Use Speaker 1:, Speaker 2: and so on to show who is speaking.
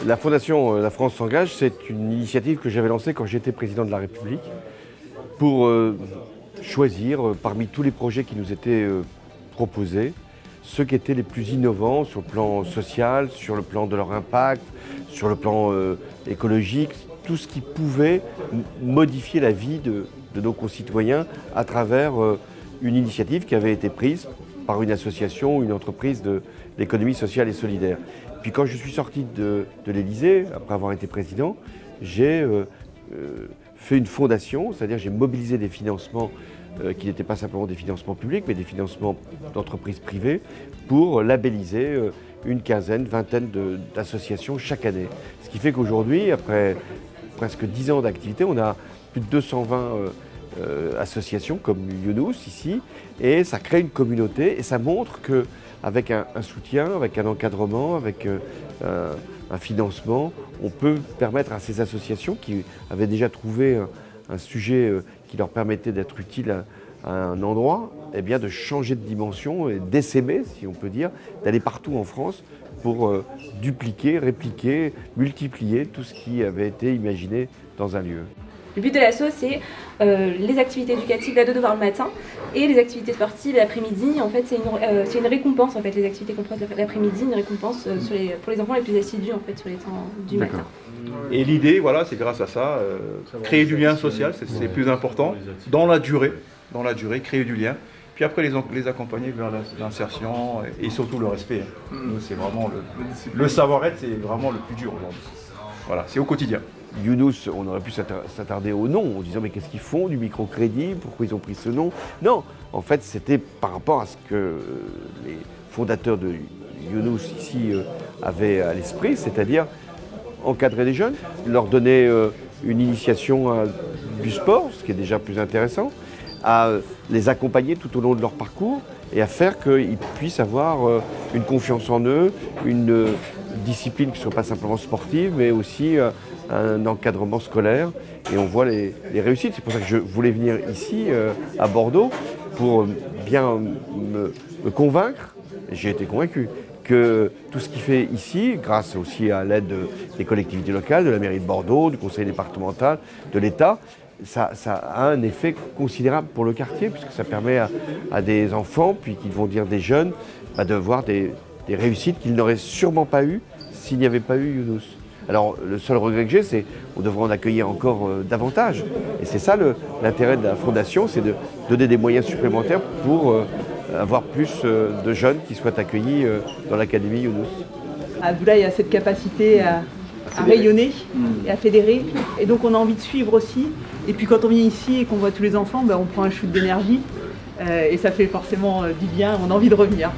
Speaker 1: La Fondation La France s'engage, c'est une initiative que j'avais lancée quand j'étais président de la République pour choisir parmi tous les projets qui nous étaient proposés, ceux qui étaient les plus innovants sur le plan social, sur le plan de leur impact, sur le plan écologique, tout ce qui pouvait modifier la vie de nos concitoyens à travers une initiative qui avait été prise par une association, une entreprise de l'économie sociale et solidaire. Puis quand je suis sorti de l'Élysée, après avoir été président, j'ai fait une fondation, c'est-à-dire j'ai mobilisé des financements qui n'étaient pas simplement des financements publics, mais des financements d'entreprises privées pour labelliser une quinzaine, vingtaine d'associations chaque année. Ce qui fait qu'aujourd'hui, après presque 10 ans d'activité, on a plus de 220 associations comme Younous ici, et ça crée une communauté et ça montre qu'avec un soutien, avec un encadrement, avec un financement, on peut permettre à ces associations qui avaient déjà trouvé un sujet qui leur permettait d'être utile à un endroit, eh bien de changer de dimension et d'essaimer, si on peut dire, d'aller partout en France pour dupliquer, répliquer, multiplier tout ce qui avait été imaginé dans un lieu.
Speaker 2: Le but de l'asso, c'est les activités éducatives à 2 devoirs le matin et les activités sportives l'après-midi. En fait, c'est une récompense, en fait, les activités qu'on propose l'après-midi, une récompense pour les enfants les plus assidus en fait, sur les temps du matin.
Speaker 3: Et l'idée, voilà, c'est grâce à ça, créer du lien social, c'est plus important, dans la durée, créer du lien. Puis après, les accompagner vers l'insertion et surtout le respect. Nous, c'est vraiment le savoir-être, c'est vraiment le plus dur aujourd'hui. Voilà, c'est au quotidien.
Speaker 1: Younous, on aurait pu s'attarder au nom, en disant mais qu'est-ce qu'ils font du microcrédit, pourquoi ils ont pris ce nom? Non, en fait c'était par rapport à ce que les fondateurs de Younous ici avaient à l'esprit, c'est-à-dire encadrer les jeunes, leur donner une initiation à du sport, ce qui est déjà plus intéressant, à les accompagner tout au long de leur parcours et à faire qu'ils puissent avoir une confiance en eux, une discipline qui ne soit pas simplement sportive, mais aussi un encadrement scolaire. Et on voit les réussites. C'est pour ça que je voulais venir ici, à Bordeaux, pour bien me convaincre, et j'ai été convaincu, que tout ce qui fait ici, grâce aussi à l'aide des collectivités locales, de la mairie de Bordeaux, du conseil départemental, de l'État, ça a un effet considérable pour le quartier, puisque ça permet à des enfants, puis qu'ils vont dire des jeunes, de voir des réussites qu'ils n'auraient sûrement pas eues s'il n'y avait pas eu Younous. Alors le seul regret que j'ai, c'est qu'on devrait en accueillir encore davantage. Et c'est ça l'intérêt de la Fondation, c'est de donner des moyens supplémentaires pour avoir plus de jeunes qui soient accueillis dans l'Académie Younous.
Speaker 4: Abdoulaye a cette capacité à rayonner et à fédérer. Et donc on a envie de suivre aussi. Et puis quand on vient ici et qu'on voit tous les enfants, on prend un shoot d'énergie. Et ça fait forcément du bien, on a envie de revenir.